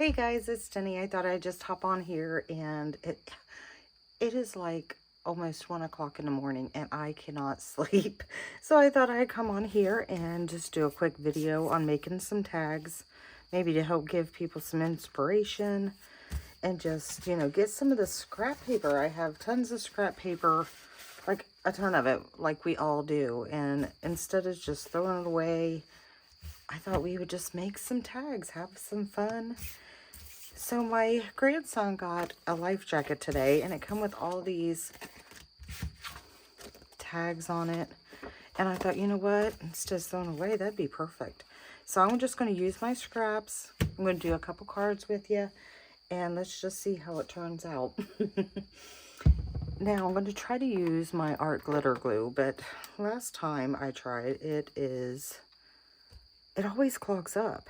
Hey guys, it's Denny. I thought I'd just hop on here and it is like almost 1 o'clock in the morning and I cannot sleep. So I thought I'd come on here and just do a quick video on making some tags, maybe to help give people some inspiration and just, get some of the scrap paper. I have tons of scrap paper, like a ton of it, like we all do. And instead of just throwing it away, I thought we would just make some tags, have some fun. So my grandson got a life jacket today, and it come with all these tags on it. And I thought, you know what? Instead of throwing away, that'd be perfect. So I'm just going to use my scraps. I'm going to do a couple cards with you, and let's just see how it turns out. Now, I'm going to try to use my art glitter glue, but last time I tried, it always clogs up.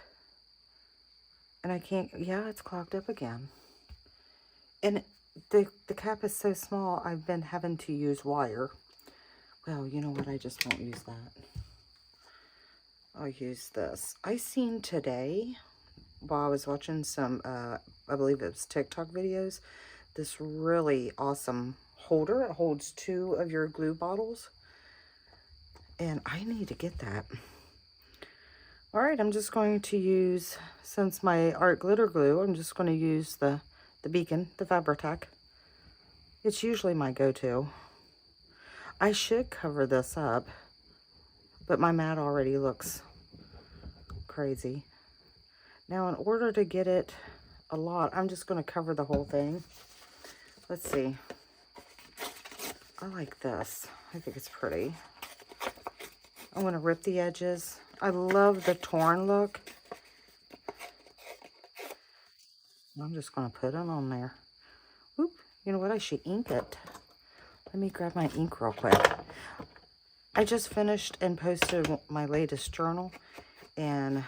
And I can't, yeah, it's clogged up again. And the cap is so small, I've been having to use wire. Well, you know what? I just won't use that. I'll use this. I seen today, while I was watching some, I believe it was TikTok videos, this really awesome holder. It holds 2 of your glue bottles. And I need to get that. All right, I'm just going to use, since my art glitter glue, I'm just going to use the Beacon, the Fabri-Tac. It's usually my go-to. I should cover this up, but my mat already looks crazy. Now, in order to get it a lot, I'm just going to cover the whole thing. Let's see. I like this. I think it's pretty. I'm going to rip the edges. I love the torn look. I'm just going to put it on there. Oop, you know what? I should ink it. Let me grab my ink real quick. I just finished and posted my latest journal. And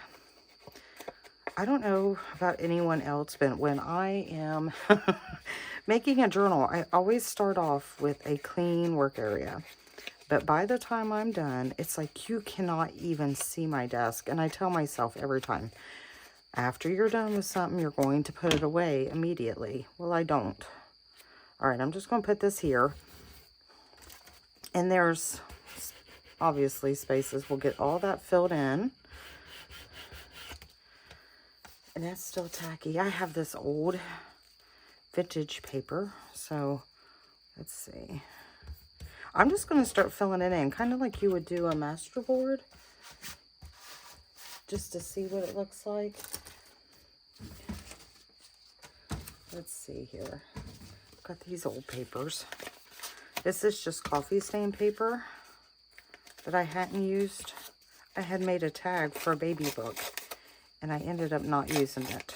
I don't know about anyone else, but when I am making a journal, I always start off with a clean work area. But by the time I'm done, it's like you cannot even see my desk. And I tell myself every time, after you're done with something, you're going to put it away immediately. Well, I don't. All right, I'm just going to put this here. And there's obviously spaces. We'll get all that filled in. And that's still tacky. I have this old vintage paper. So let's see. I'm just going to start filling it in, kind of like you would do a masterboard, just to see what it looks like. Let's see here. Got these old papers. This is just coffee stain paper that I hadn't used. I had made a tag for a baby book, and I ended up not using it.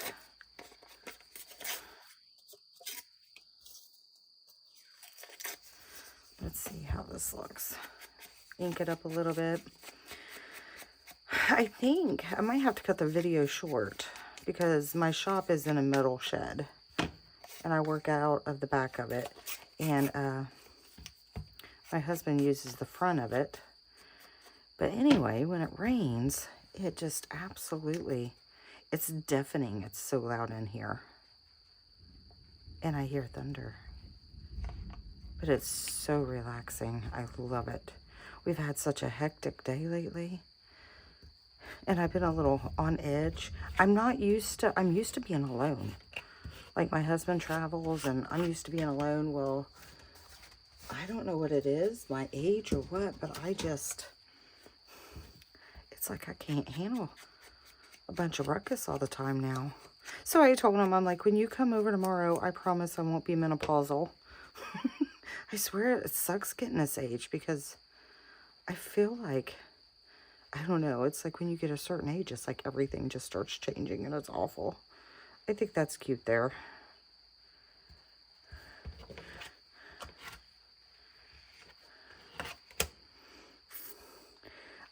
Let's see how this looks. Ink it up a little bit. I think I might have to cut the video short because my shop is in a metal shed and I work out of the back of it. And my husband uses the front of it. But anyway, when it rains, it just absolutely, it's deafening. It's so loud in here. And I hear thunder. But it's so relaxing. I love it. We've had such a hectic day lately. And I've been a little on edge. I'm used to being alone. Like my husband travels and I'm used to being alone. Well, I don't know what it is, my age or what, but it's like I can't handle a bunch of ruckus all the time now. So I told him, I'm like, when you come over tomorrow, I promise I won't be menopausal. I swear it sucks getting this age because I feel like, I don't know, it's like when you get a certain age, it's like everything just starts changing and it's awful. I think that's cute there.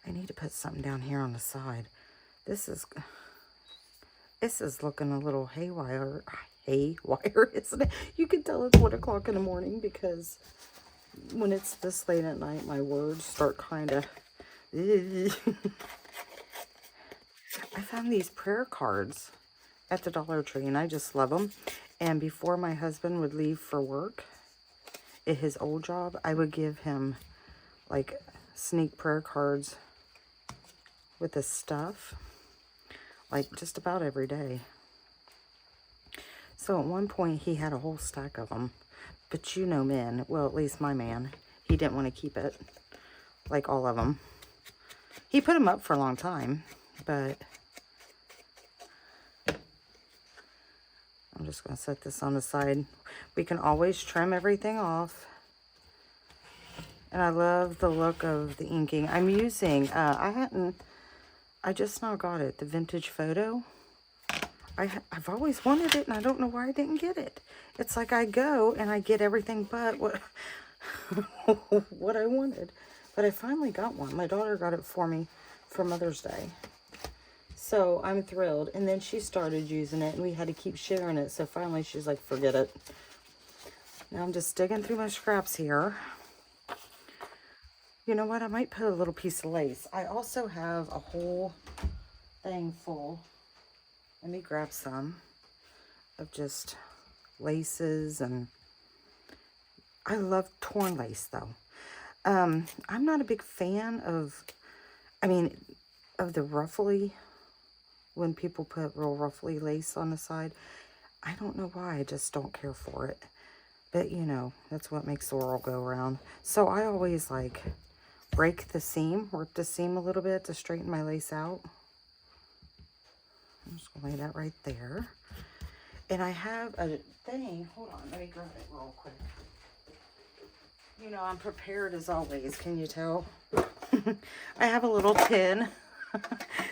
I need to put something down here on the side. This is looking a little haywire, isn't it? You can tell it's 1 o'clock in the morning because when it's this late at night, my words start kind of... I found these prayer cards at the Dollar Tree, and I just love them. And before my husband would leave for work at his old job, I would give him like sneak prayer cards with the stuff, like just about every day. So at one point he had a whole stack of them, but you know men, well at least my man, he didn't want to keep it, like all of them. He put them up for a long time, but I'm just going to set this on the side. We can always trim everything off. And I love the look of the inking. I'm using, I just now got it, the Vintage Photo. I've always wanted it, and I don't know why I didn't get it. It's like I go and I get everything but what, what I wanted. But I finally got one. My daughter got it for me for Mother's Day. So I'm thrilled. And then she started using it, and we had to keep sharing it. So finally she's like, forget it. Now I'm just digging through my scraps here. You know what? I might put a little piece of lace. I also have a whole thing full. Let me grab some of just laces, and I love torn lace though. I'm not a big fan of, of the ruffly, when people put real ruffly lace on the side. I don't know why, I just don't care for it. But you know, that's what makes the world go around. So I always like break the seam, work the seam a little bit to straighten my lace out. I'm just gonna lay that right there. And I have a thing, hold on, let me grab it real quick. You know, I'm prepared as always, can you tell? I have a little tin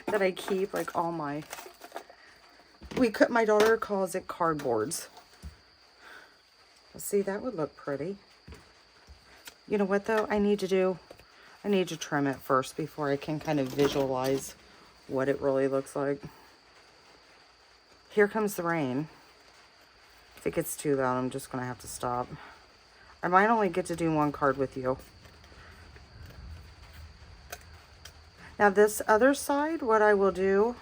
that I keep like all my, my daughter calls it cardboards. See, that would look pretty. You know what though, I need to trim it first before I can kind of visualize what it really looks like. Here comes the rain. If it gets too loud, I'm just gonna have to stop. I might only get to do one card with you. Now this other side, what I will do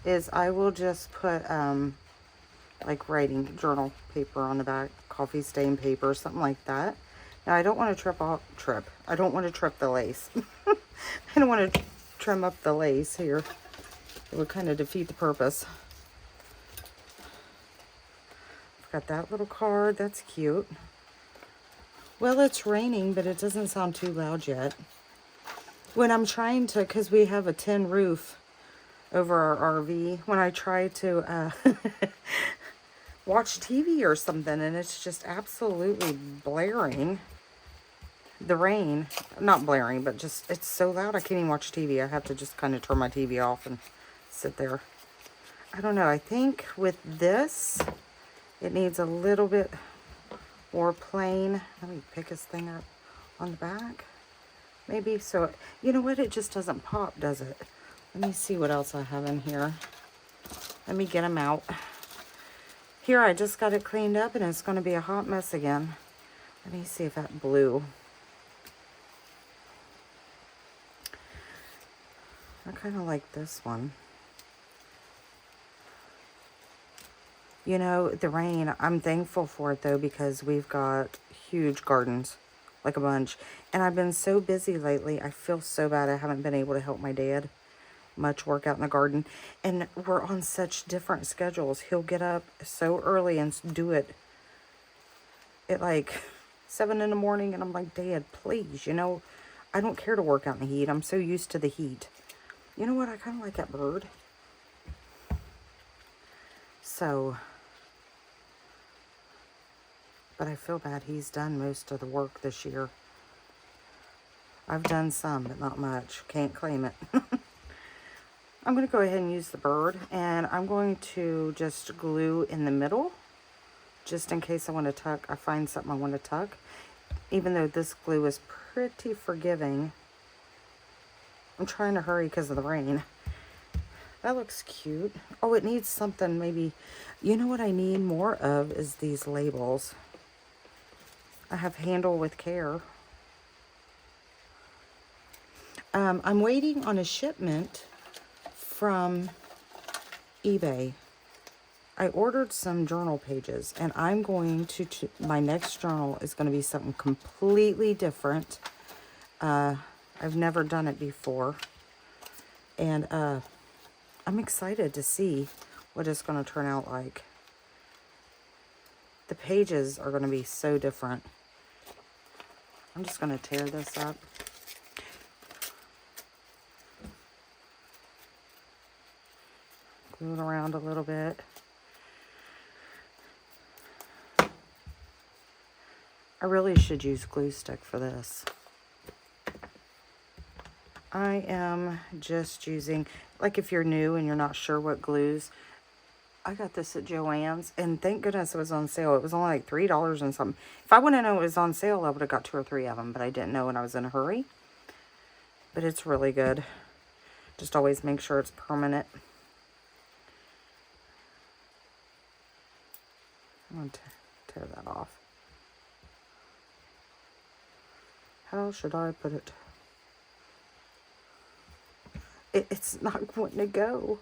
is I will just put like writing journal paper on the back, coffee stain paper, something like that. Now I don't want to I don't want to trip the lace. I don't want to trim up the lace here. It would kind of defeat the purpose. I've got that little card, that's cute. Well, it's raining, but it doesn't sound too loud yet. When I'm trying to, because we have a tin roof over our RV, when I try to watch TV or something, and it's just absolutely blaring. The rain, not blaring, but just, it's so loud I can't even watch TV. I have to just kind of turn my TV off and sit there. I don't know, I think with this, it needs a little bit more plain. Let me pick this thing up on the back. Maybe, so, you know what, it just doesn't pop, does it? Let me see what else I have in here. Let me get them out. Here, I just got it cleaned up, and it's going to be a hot mess again. Let me see if that blue. I kind of like this one. You know, the rain, I'm thankful for it though, because we've got huge gardens, like a bunch. And I've been so busy lately, I feel so bad I haven't been able to help my dad much work out in the garden. And we're on such different schedules. He'll get up so early and do it at like 7 in the morning. And I'm like, Dad, please, you know, I don't care to work out in the heat. I'm so used to the heat. You know what? I kind of like that bird. So, but I feel bad. He's done most of the work this year. I've done some, but not much. Can't claim it. I'm going to go ahead and use the bird, and I'm going to just glue in the middle, just in case I want to tuck. I find something I want to tuck, even though this glue is pretty forgiving. I'm trying to hurry because of the rain. That looks cute. Oh, it needs something maybe. You know what I need more of is these labels. I have Handle with Care. I'm waiting on a shipment from eBay. I ordered some journal pages, and I'm going to my next journal is going to be something completely different. I've never done it before, and I'm excited to see what it's going to turn out like. The pages are going to be so different. I'm just going to tear this up. Glue it around a little bit. I really should use glue stick for this. I am just using, like if you're new and you're not sure what glues, I got this at Joann's, and thank goodness it was on sale. It was only like $3 and something. If I wouldn't have known it was on sale, I would have got 2 or 3 of them, but I didn't know when I was in a hurry. But it's really good. Just always make sure it's permanent. I'm going to tear that off. How should I put it? It's not wanting to go.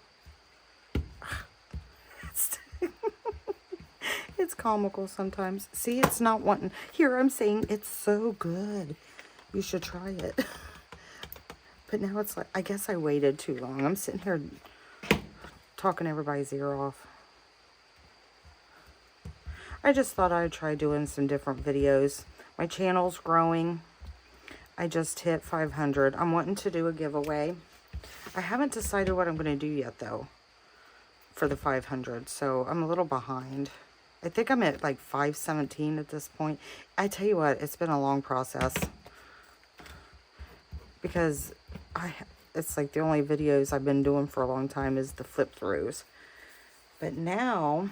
It's comical sometimes. See, it's not wanting. Here, I'm saying it's so good. You should try it. But now it's like, I guess I waited too long. I'm sitting here talking everybody's ear off. I just thought I'd try doing some different videos. My channel's growing. I just hit 500. I'm wanting to do a giveaway. I haven't decided what I'm going to do yet, though, for the 500. So I'm a little behind. I think I'm at like 517 at this point. I tell you what, it's been a long process. Because it's like the only videos I've been doing for a long time is the flip throughs. But now,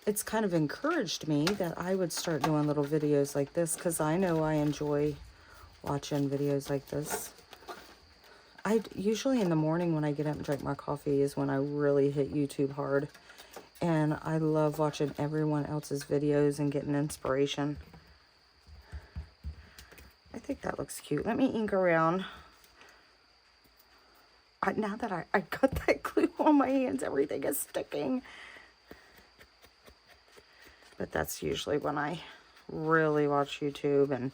it's kind of encouraged me that I would start doing little videos like this, because I know I enjoy watching videos like this. I usually in the morning when I get up and drink my coffee is when I really hit YouTube hard. And I love watching everyone else's videos and getting inspiration. I think that looks cute. Let me ink around. Now that I got that glue on my hands, everything is sticking. But that's usually when I really watch YouTube, and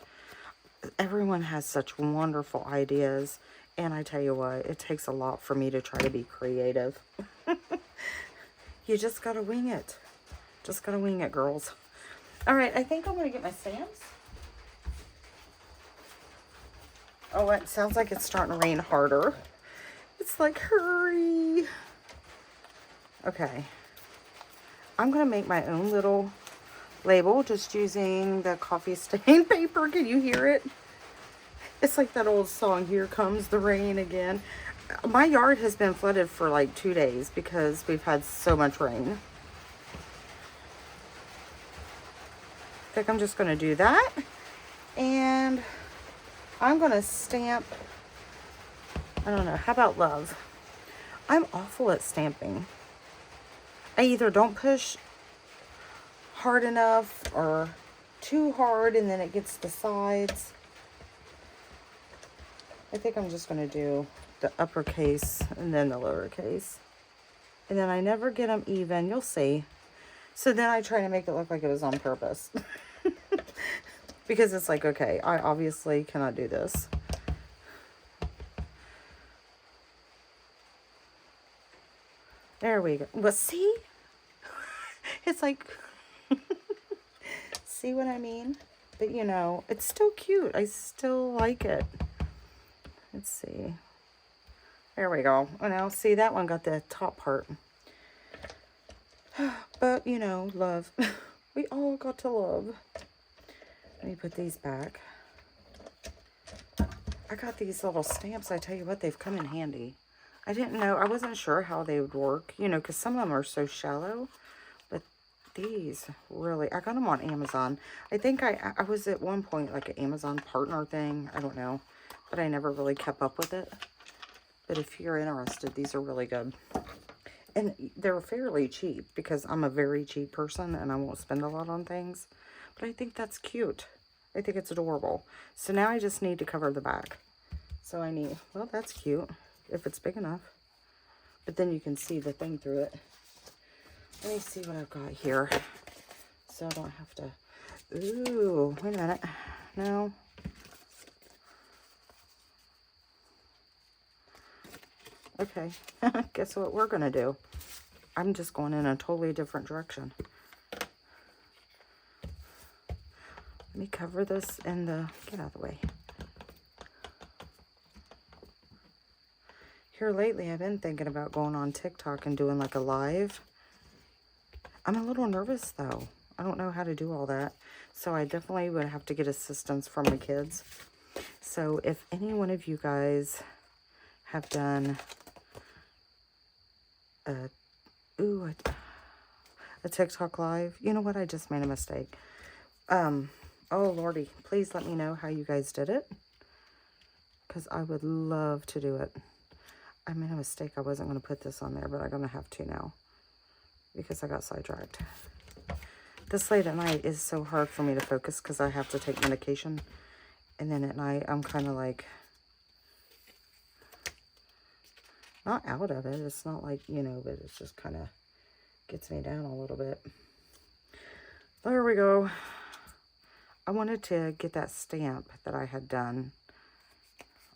everyone has such wonderful ideas. And I tell you what, it takes a lot for me to try to be creative. You just gotta wing it. Just gotta wing it, girls. All right, I think I'm gonna get my stamps. Oh, it sounds like it's starting to rain harder. It's like, hurry. Okay. I'm gonna make my own little label just using the coffee stain paper. Can you hear it? It's like that old song, Here Comes the Rain Again. My yard has been flooded for like 2 days because we've had so much rain. I think I'm just going to do that. And I'm going to stamp, I don't know, how about love? I'm awful at stamping. I either don't push hard enough or too hard and then it gets the sides. I think I'm just going to do the uppercase and then the lowercase. And then I never get them even. You'll see. So then I try to make it look like it was on purpose. Because it's like, okay, I obviously cannot do this. There we go. Well, see? It's like, see what I mean? But, you know, it's still cute. I still like it. Let's see. There we go. Oh, now, see, that one got the top part. But, you know, love. We all got to love. Let me put these back. I got these little stamps. I tell you what, they've come in handy. I didn't know. I wasn't sure how they would work, you know, because some of them are so shallow. But these, really, I got them on Amazon. I think I was at one point like an Amazon partner thing. I don't know. But I never really kept up with it. But if you're interested, these are really good. And they're fairly cheap because I'm a very cheap person and I won't spend a lot on things. But I think that's cute. I think it's adorable. So now I just need to cover the back. So I need, well, that's cute if it's big enough. But then you can see the thing through it. Let me see what I've got here. So I don't have to... Ooh, wait a minute. No. Okay. Guess what we're going to do? I'm just going in a totally different direction. Let me cover this in the... Get out of the way. Here lately, I've been thinking about going on TikTok and doing like a live. I'm a little nervous though. I don't know how to do all that. So I definitely would have to get assistance from the kids. So if any one of you guys have done a TikTok live, you know what? I just made a mistake. Oh Lordy, please let me know how you guys did it. Because I would love to do it. I made a mistake. I wasn't going to put this on there, but I'm going to have to now. Because I got sidetracked. This late at night is so hard for me to focus because I have to take medication. And then at night, I'm kind of like, not out of it. It's not like, you know, but it just kind of gets me down a little bit. There we go. I wanted to get that stamp that I had done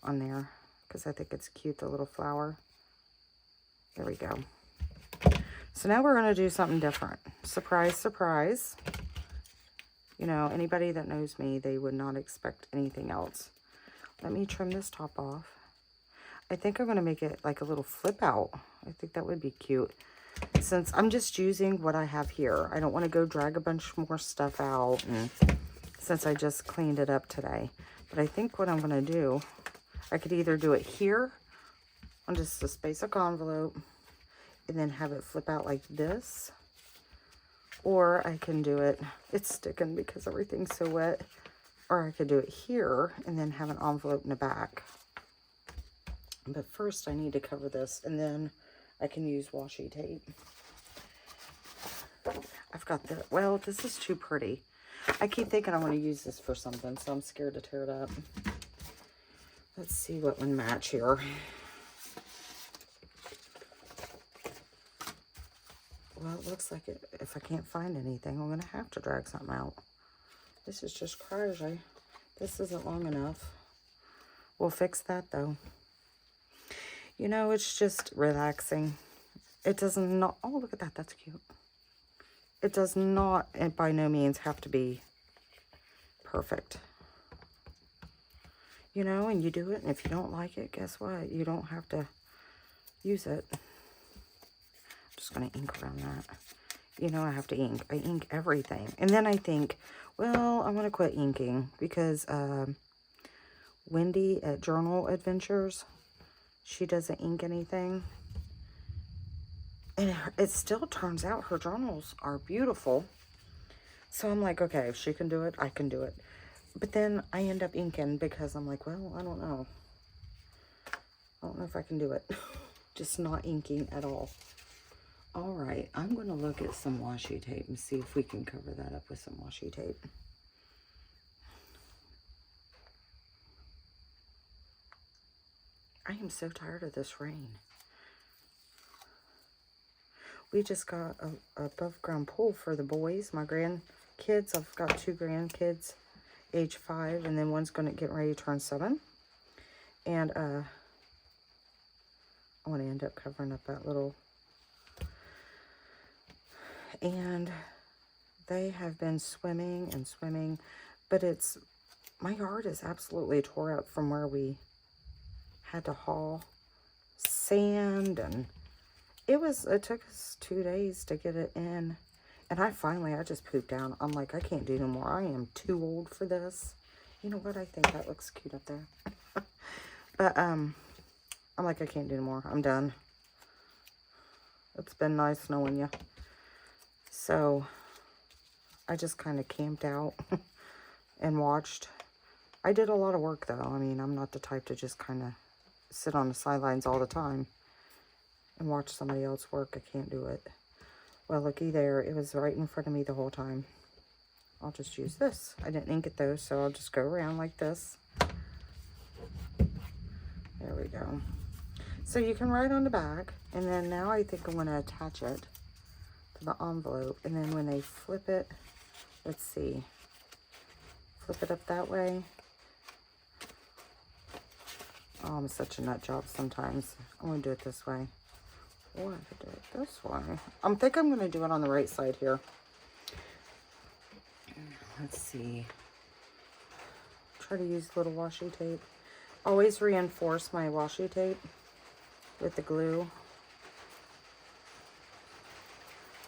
on there because I think it's cute, the little flower. There we go. So now we're going to do something different. Surprise, surprise. You know, anybody that knows me, they would not expect anything else. Let me trim this top off. I think I'm going to make it like a little flip out. I think that would be cute. Since I'm just using what I have here. I don't want to go drag a bunch more stuff out. And since I just cleaned it up today. But I think what I'm going to do, I could either do it here on just a basic envelope. And then have it flip out like this. Or I can do it, it's sticking because everything's so wet. Or I could do it here and then have an envelope in the back. But first I need to cover this and then I can use washi tape. I've got the, well, this is too pretty. I keep thinking I want to use this for something, so I'm scared to tear it up. Let's see what would match here. Well, it looks like it, if I can't find anything, I'm going to have to drag something out. This is just crazy. This isn't long enough. We'll fix that, though. You know, it's just relaxing. It does not... Oh, look at that. That's cute. It does not, and by no means, have to be perfect. You know, and you do it, and if you don't like it, guess what? You don't have to use it. Just going to ink around that. You know, I have to ink. I ink everything. And then I think, well, I'm going to quit inking because Wendy at Journal Adventures, she doesn't ink anything. And it still turns out her journals are beautiful. So I'm like, okay, if she can do it, I can do it. But then I end up inking because I'm like, well, I don't know. I don't know if I can do it. Just not inking at all. All right, I'm going to look at some washi tape and see if we can cover that up with some washi tape. I am so tired of this rain. We just got a above ground pool for the boys, my grandkids. I've got 2 grandkids, age 5, and then one's going to get ready to turn 7. And I want to end up covering up that little... And they have been swimming and swimming, but it's, my yard is absolutely tore up from where we had to haul sand, and it took us 2 days to get it in. And I just pooped down. I'm like, I can't do no more. I am too old for this. You know what? I think that looks cute up there. But, I'm like, I can't do no more. I'm done. It's been nice knowing you. So, I just kind of camped out and watched. I did a lot of work, though. I mean, I'm not the type to just kind of sit on the sidelines all the time and watch somebody else work. I can't do it. Well, looky there. It was right in front of me the whole time. I'll just use this. I didn't ink it, though, so I'll just go around like this. There we go. So, you can write on the back. And then now I think I'm going to attach it. for the envelope. And then when they flip it, let's see, flip it up that way. Oh, I'm such a nut job sometimes. I'm going to do it this way. Or I could do it this way. I think I'm going to do it on the right side here. Let's see. Try to use little washi tape. Always reinforce my washi tape with the glue,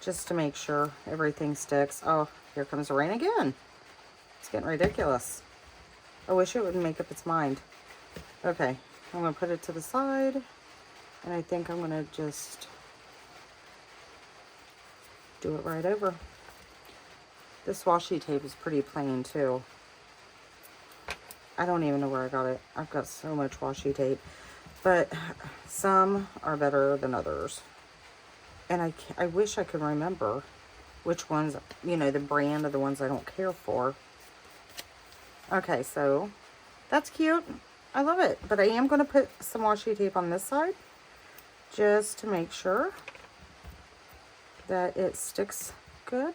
just to make sure everything sticks. Oh, here comes the rain again. It's getting ridiculous. I wish it would make up its mind. Okay, I'm going to put it to the side, and I think I'm going to just do it right over. This washi tape is pretty plain too. I don't even know where I got it. I've got so much washi tape, but some are better than others. And I wish I could remember which ones, you know, the brand of the ones I don't care for. Okay, so that's cute. I love it. But I am going to put some washi tape on this side just to make sure that it sticks good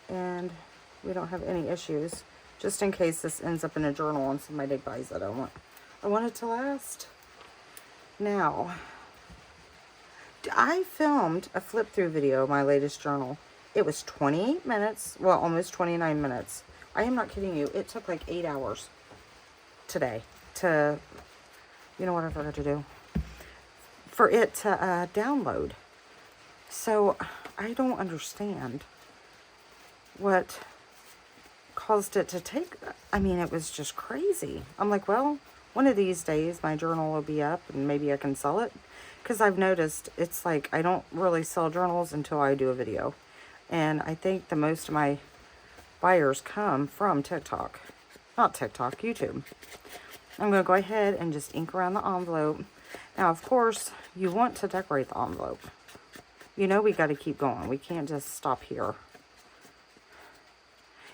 and we don't have any issues, just in case this ends up in a journal and somebody buys it. I want it to last. Now, I filmed a flip through video of my latest journal. It was 28 minutes, well, almost 29 minutes. I am not kidding you. It took like 8 hours today to, you know what I forgot to do? For it to download. So I don't understand what caused it to take. I mean, it was just crazy. I'm like, well, one of these days my journal will be up and maybe I can sell it. Because I've noticed it's like I don't really sell journals until I do a video. And I think the most of my buyers come from TikTok. Not TikTok, YouTube. I'm going to go ahead and just ink around the envelope. Now, of course, you want to decorate the envelope. You know we got to keep going. We can't just stop here.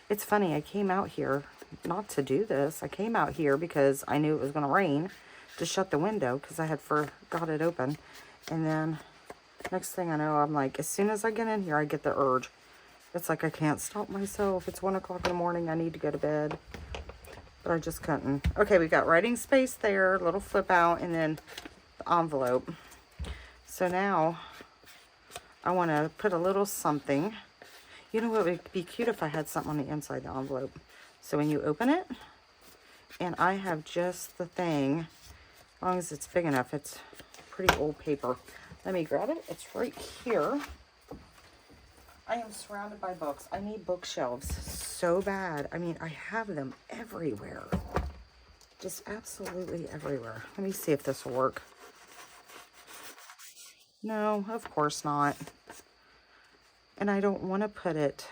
It's funny, I came out here not to do this. I came out here because I knew it was going to rain, to shut the window because I had forgot it open. And then next thing I know, I'm like, as soon as I get in here, I get the urge. It's like I can't stop myself. It's 1 o'clock in the morning. I need to go to bed. But I just couldn't. Okay, we got writing space there, little flip out, and then the envelope. So now I want to put a little something. You know what would be cute if I had something on the inside of the envelope. So when you open it, and I have just the thing, as long as it's big enough, it's pretty old paper. Let me grab it. It's right here. I am surrounded by books. I need bookshelves so bad. I mean, I have them everywhere. Just absolutely everywhere. Let me see if this will work. No, of course not. And I don't want to put it,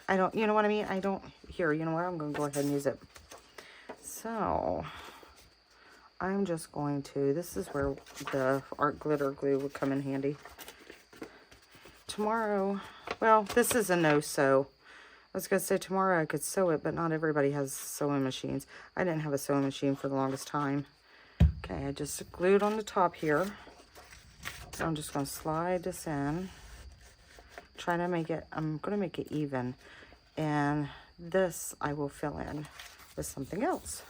I don't, you know what I mean? I don't, here, you know what? I'm going to go ahead and use it. So, I'm just going to, this is where the art glitter glue would come in handy. Tomorrow, well, this is a no-sew. I was going to say tomorrow I could sew it, but not everybody has sewing machines. I didn't have a sewing machine for the longest time. Okay, I just glued on the top here. So I'm just going to slide this in. Try to make it, I'm going to make it even. And this I will fill in with something else.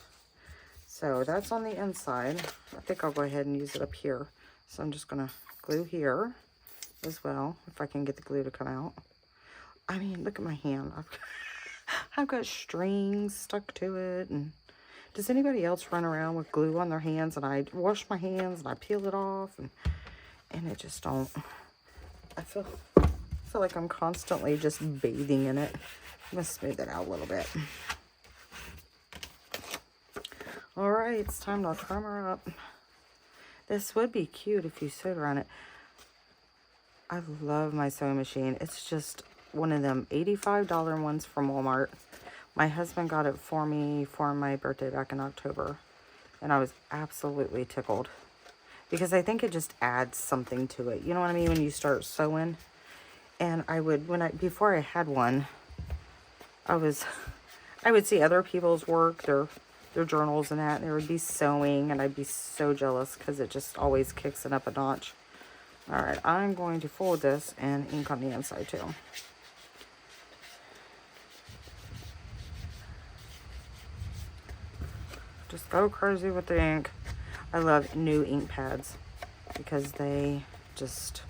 So that's on the inside. I think I'll go ahead and use it up here. So I'm just going to glue here as well, if I can get the glue to come out. I mean, look at my hand. I've got strings stuck to it. And does anybody else run around with glue on their hands? And I wash my hands and I peel it off. And it just don't. I feel like I'm constantly just bathing in it. I'm going to smooth it out a little bit. All right, it's time to trim her up. This would be cute if you sewed around it. I love my sewing machine. It's just one of them $85 ones from Walmart. My husband got it for me for my birthday back in October. And I was absolutely tickled. Because I think it just adds something to it. You know what I mean? When you start sewing. And I would, before I had one, I would see other people's work, their their journals and that. And there would be sewing, and I'd be so jealous because it just always kicks it up a notch. All right, I'm going to fold this and ink on the inside too. Just go crazy with the ink. I love new ink pads because they just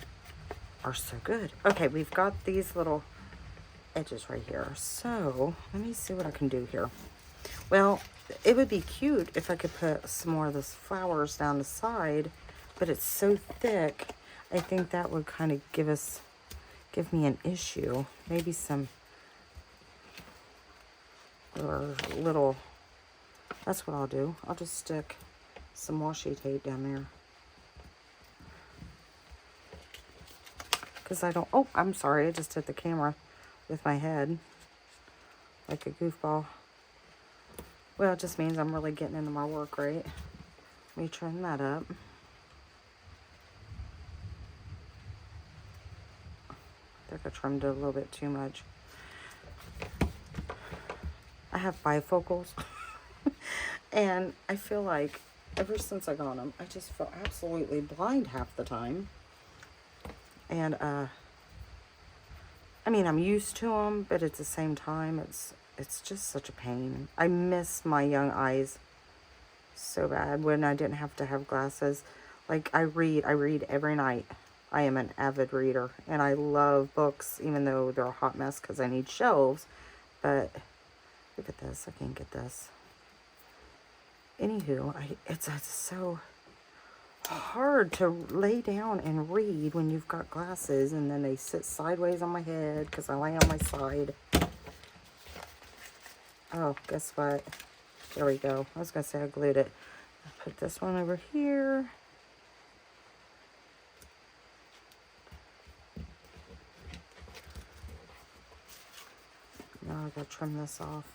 are so good. Okay, we've got these little edges right here. So let me see what I can do here. Well, it would be cute if I could put some more of those flowers down the side, but it's so thick. I think that would kind of give me an issue. Maybe some or little, that's what I'll do. I'll just stick some washi tape down there. Because I don't, oh, I'm sorry, I just hit the camera with my head like a goofball. Well, it just means I'm really getting into my work, right? Let me trim that up. I think I trimmed it a little bit too much. I have bifocals. And I feel like ever since I got them, I just feel absolutely blind half the time. And, I mean, I'm used to them, but at the same time, it's just such a pain. I miss my young eyes so bad when I didn't have to have glasses. Like, I read every night. I am an avid reader, and I love books, even though they're a hot mess because I need shelves. But look at this. I can't get this. Anywho, it's so hard to lay down and read when you've got glasses, and then they sit sideways on my head because I lay on my side. Oh, guess what? There we go. I was going to say I glued it. I'll put this one over here. Now I gotta trim this off.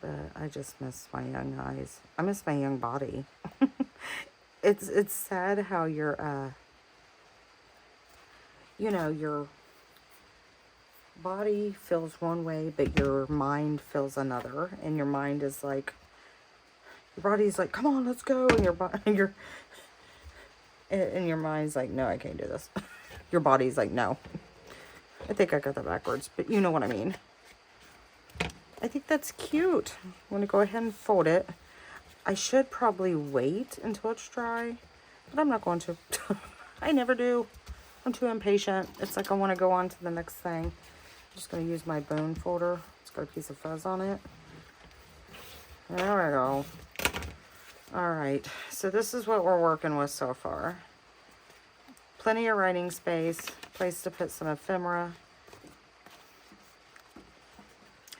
But I just miss my young eyes. I miss my young body. It's sad how your you know, your body feels one way, but your mind feels another. And your mind is like, your body's like, come on, let's go. And your mind's like, no, I can't do this. Your body's like, no. I think I got that backwards, but you know what I mean. I think that's cute. I'm going to go ahead and fold it. I should probably wait until it's dry, but I'm not going to. I never do. I'm too impatient. It's like I want to go on to the next thing. I'm just going to use my bone folder. It's got a piece of fuzz on it. There we go. All right. So this is what we're working with so far. Plenty of writing space. Place to put some ephemera.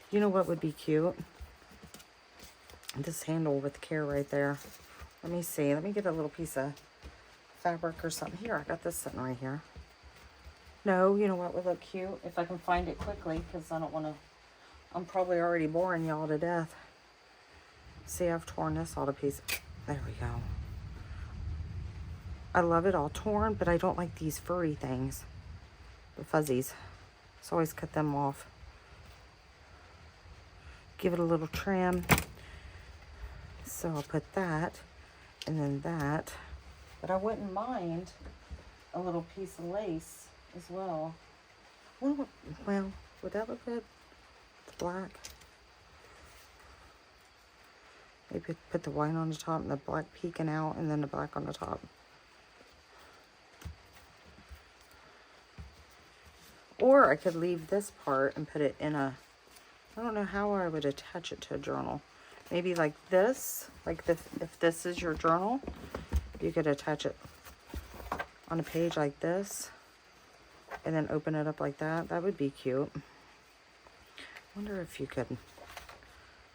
You know what would be cute? This handle with care right there. Let me see. Let me get a little piece of fabric or something. Here, I got this sitting right here. No, you know what would look cute? If I can find it quickly, because I don't want to... I'm probably already boring y'all to death. See, I've torn this all to pieces. There we go. I love it all torn, but I don't like these furry things. The fuzzies. So always cut them off. Give it a little trim. So I'll put that and then that. But I wouldn't mind a little piece of lace as well. Well, would that look good? The black. Maybe put the white on the top and the black peeking out, and then the black on the top. Or I could leave this part and put it in a... I don't know how I would attach it to a journal. Maybe like this. Like this, if this is your journal, you could attach it on a page like this. And then open it up like that. That would be cute. I wonder if you could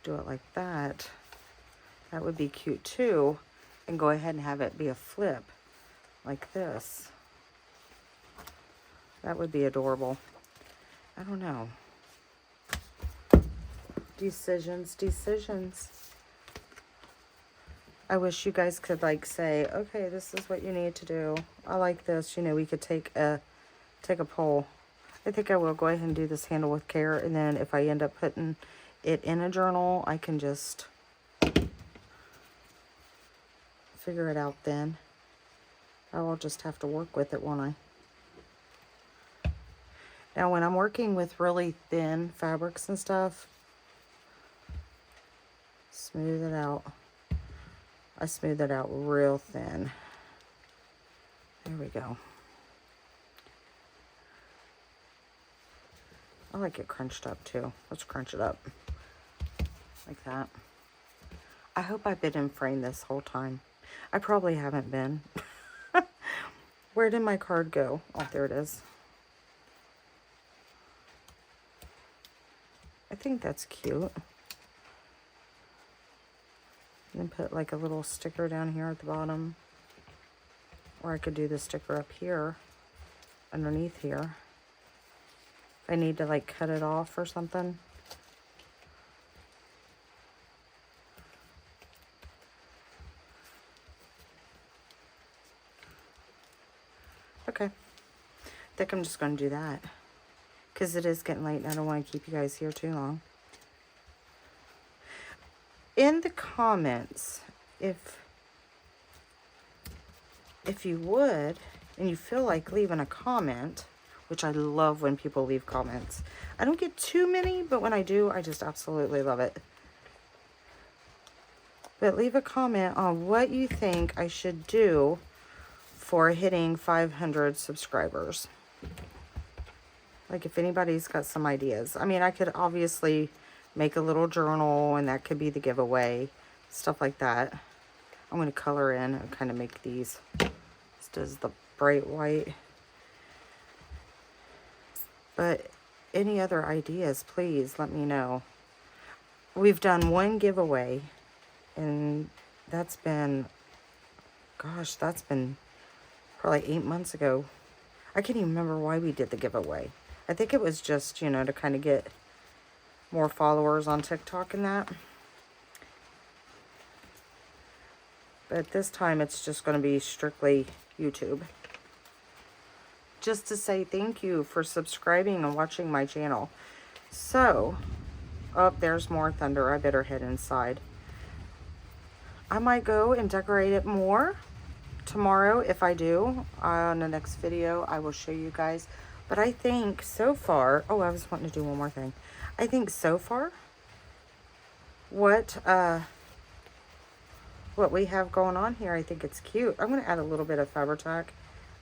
do it like that. That would be cute too. And go ahead and have it be a flip like this. That would be adorable. I don't know. Decisions. I wish you guys could like say, okay, this is what you need to do. I like this. You know, we could take a poll. I think I will go ahead and do this handle with care. And then if I end up putting it in a journal, I can just figure it out then. I will just have to work with it, won't I? Now, when I'm working with really thin fabrics and stuff, smooth it out. I smooth it out real thin. There we go. I like it crunched up too. Let's crunch it up. Like that. I hope I've been in frame this whole time. I probably haven't been. Where did my card go? Oh, there it is. I think that's cute. And then put like a little sticker down here at the bottom. Or I could do the sticker up here, underneath here. If I need to like cut it off or something. Okay. I think I'm just going to do that. Because it is getting late and I don't want to keep you guys here too long. In the comments, if you would, and you feel like leaving a comment, which I love when people leave comments. I don't get too many, but when I do, I just absolutely love it. But leave a comment on what you think I should do for hitting 500 subscribers. Like if anybody's got some ideas. I mean, I could obviously make a little journal and that could be the giveaway. Stuff like that. I'm going to color in and kind of make these. This does the bright white. But any other ideas, please let me know. We've done one giveaway and that's been, gosh, that's been probably 8 months ago. I can't even remember why we did the giveaway. I think it was just, you know, to kind of get more followers on TikTok and that. But this time it's just going to be strictly YouTube. Just to say thank you for subscribing and watching my channel. So, oh, there's more thunder. I better head inside. I might go and decorate it more tomorrow. If I do, on the next video, I will show you guys. But I think so far, oh, I was wanting to do one more thing. I think so far, what we have going on here, I think it's cute. I'm going to add a little bit of Fabri-Tac.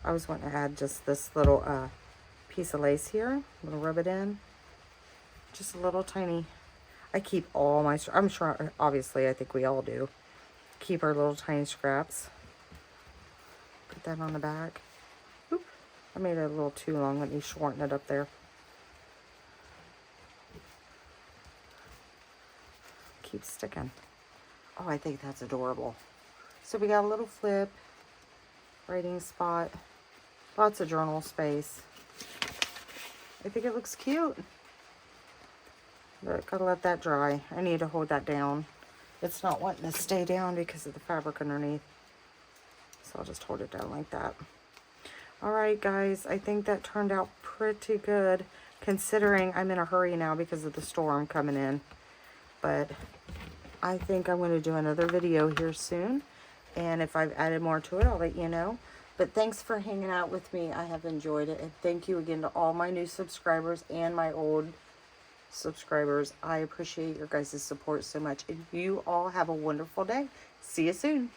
I was wanting to add just this little piece of lace here. I'm going to rub it in. Just a little tiny. I keep all my, I'm sure, obviously, I think we all do. Keep our little tiny scraps. Put that on the back. Oop, I made it a little too long. Let me shorten it up there. Keep sticking. Oh, I think that's adorable. So we got a little flip. Writing spot. Lots of journal space. I think it looks cute. But gotta let that dry. I need to hold that down. It's not wanting to stay down because of the fabric underneath. So I'll just hold it down like that. Alright guys, I think that turned out pretty good considering I'm in a hurry now because of the storm coming in. But I think I'm going to do another video here soon. And if I've added more to it, I'll let you know. But thanks for hanging out with me. I have enjoyed it. And thank you again to all my new subscribers and my old subscribers. I appreciate your guys' support so much. And you all have a wonderful day. See you soon.